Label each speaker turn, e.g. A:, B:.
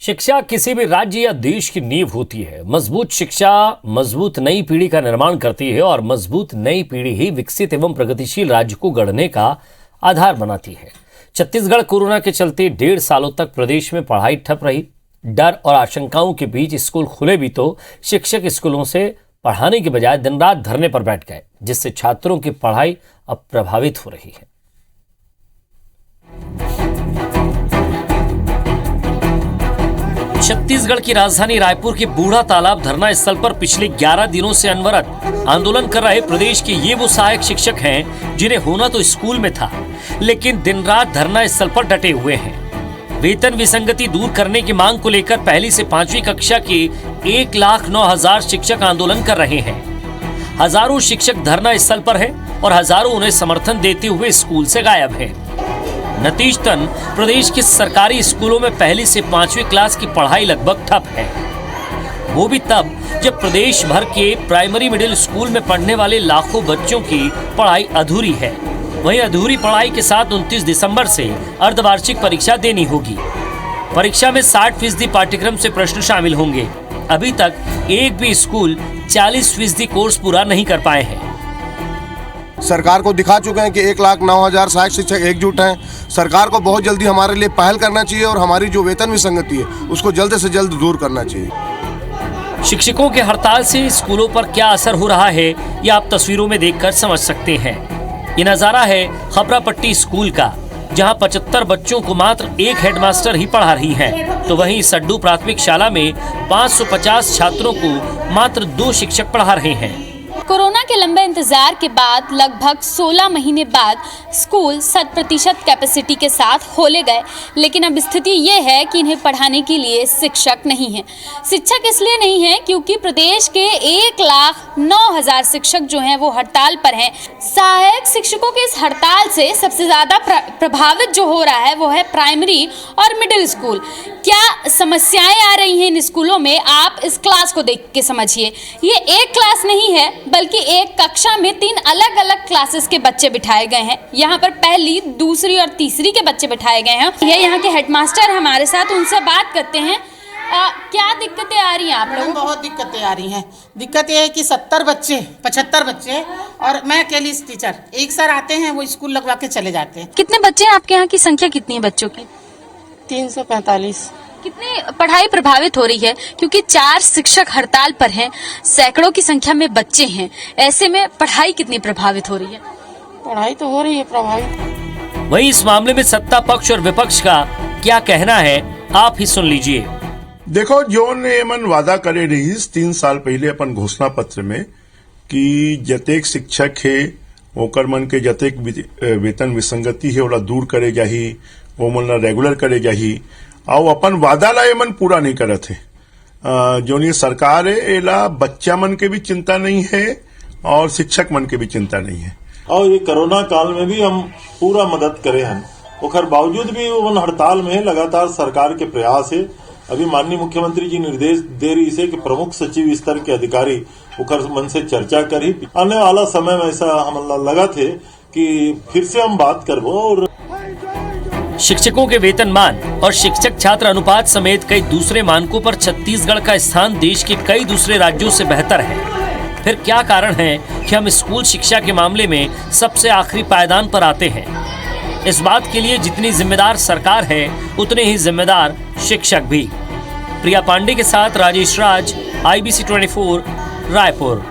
A: शिक्षा किसी भी राज्य या देश की नींव होती है। मजबूत शिक्षा मजबूत नई पीढ़ी का निर्माण करती है और मजबूत नई पीढ़ी ही विकसित एवं प्रगतिशील राज्य को गढ़ने का आधार बनाती है। छत्तीसगढ़ कोरोना के चलते 1.5 सालों तक प्रदेश में पढ़ाई ठप रही। डर और आशंकाओं के बीच स्कूल खुले भी तो शिक्षक स्कूलों से पढ़ाने के बजाय दिन रात धरने पर बैठ गए, जिससे छात्रों की पढ़ाई अब प्रभावित हो रही है। छत्तीसगढ़ की राजधानी रायपुर के बूढ़ा तालाब धरना स्थल पर पिछले 11 दिनों से अनवरत आंदोलन कर रहे प्रदेश के ये वो सहायक शिक्षक हैं जिन्हें होना तो स्कूल में था, लेकिन दिन रात धरना स्थल पर डटे हुए हैं। वेतन विसंगति दूर करने की मांग को लेकर पहली से 5वीं कक्षा के 1,09,000 शिक्षक आंदोलन कर रहे हैं। हजारों शिक्षक धरना स्थल पर हैं और हजारों उन्हें समर्थन देते हुए स्कूल से गायब हैं। नतीजतन प्रदेश के सरकारी स्कूलों में पहली से 5वीं क्लास की पढ़ाई लगभग ठप है। वो भी तब जब प्रदेश भर के प्राइमरी मिडिल स्कूल में पढ़ने वाले लाखों बच्चों की पढ़ाई अधूरी है। वहीं अधूरी पढ़ाई के साथ 29 दिसंबर से अर्धवार्षिक परीक्षा देनी होगी। परीक्षा में 60% पाठ्यक्रम से प्रश्न शामिल होंगे। अभी तक एक भी स्कूल 40% कोर्स पूरा नहीं कर पाए हैं।
B: सरकार को दिखा चुके हैं कि 1,09,000 सहायक शिक्षक एकजुट हैं। सरकार को बहुत जल्दी हमारे लिए पहल करना चाहिए और हमारी जो वेतन विसंगति है उसको जल्द से जल्द दूर करना चाहिए।
A: शिक्षकों के हड़ताल से स्कूलों पर क्या असर हो रहा है, ये आप तस्वीरों में देखकर समझ सकते हैं। ये नजारा है खपरापट्टी स्कूल का, जहां 75 बच्चों को मात्र एक हेडमास्टर ही पढ़ा रही हैं, तो वहीं सड्डू प्राथमिक शाला में 550 छात्रों को मात्र 2 शिक्षक पढ़ा रहे हैं।
C: कोरोना के लंबे इंतजार के बाद लगभग 16 महीने बाद स्कूल 100% कैपेसिटी के साथ खोले गए, लेकिन अब स्थिति ये है कि इन्हें पढ़ाने के लिए शिक्षक नहीं हैं। शिक्षक इसलिए नहीं है क्योंकि प्रदेश के 1,09,000 शिक्षक जो हैं वो हड़ताल पर हैं। सहायक शिक्षकों के इस हड़ताल से सबसे ज़्यादा प्रभावित जो हो रहा है वो है प्राइमरी और मिडिल स्कूल। क्या समस्याएं आ रही हैं इन स्कूलों में, आप इस क्लास को देख के समझिए। ये एक क्लास नहीं है बल्कि एक कक्षा में 3 अलग अलग क्लासेस के बच्चे बिठाए गए हैं। यहाँ पर पहली, दूसरी और तीसरी के बच्चे बिठाए गए हैं। ये यहाँ के हेडमास्टर हमारे साथ, उनसे बात करते हैं। क्या दिक्कतें आ रही हैं आप लोगों को?
D: बहुत दिक्कतें आ रही हैं। दिक्कत ये है कि 70 बच्चे, 75 बच्चे और मैं अकेली टीचर, एक सर आते हैं वो स्कूल लगवा के चले जाते हैं।
C: कितने बच्चे हैं आपके यहाँ? की संख्या कितनी है बच्चों की?
D: 345।
C: कितनी पढ़ाई प्रभावित हो रही है क्योंकि 4 शिक्षक हड़ताल पर हैं, सैकड़ों की संख्या में बच्चे हैं। ऐसे में पढ़ाई कितनी प्रभावित हो रही है?
D: पढ़ाई तो हो रही है प्रभावित।
A: वहीं इस मामले में सत्ता पक्ष और विपक्ष का क्या कहना है, आप ही सुन लीजिए।
E: देखो, जो ने मन वादा करे रही 3 साल पहले अपन घोषणा पत्र में कि जतेक शिक्षक है ओकर मन के जतेक वेतन विसंगति है ओला दूर करे जाही, वो मन ला रेगुलर करे जाही, और अपन वादा ला मन पूरा नहीं करत है। जो नहीं सरकार है एला बच्चा मन के भी चिंता नहीं है और शिक्षक मन के भी चिंता नहीं है।
F: और ये कोरोना काल में भी हम पूरा मदद करे हैं, ओकर बावजूद भी वो हड़ताल में लगातार सरकार के प्रयास है। अभी माननीय मुख्यमंत्री जी निर्देश दे रही है कि प्रमुख सचिव स्तर के अधिकारी ओकर मन से चर्चा करी। आने वाला समय में ऐसा हम लगा थे कि फिर से हम बात करबो। और
A: शिक्षकों के वेतनमान और शिक्षक छात्र अनुपात समेत कई दूसरे मानकों पर छत्तीसगढ़ का स्थान देश के कई दूसरे राज्यों से बेहतर है। फिर क्या कारण है कि हम स्कूल शिक्षा के मामले में सबसे आखिरी पायदान पर आते हैं? इस बात के लिए जितनी जिम्मेदार सरकार है उतने ही जिम्मेदार शिक्षक भी। प्रिया पांडे के साथ राजेश राज, IBC 24, रायपुर।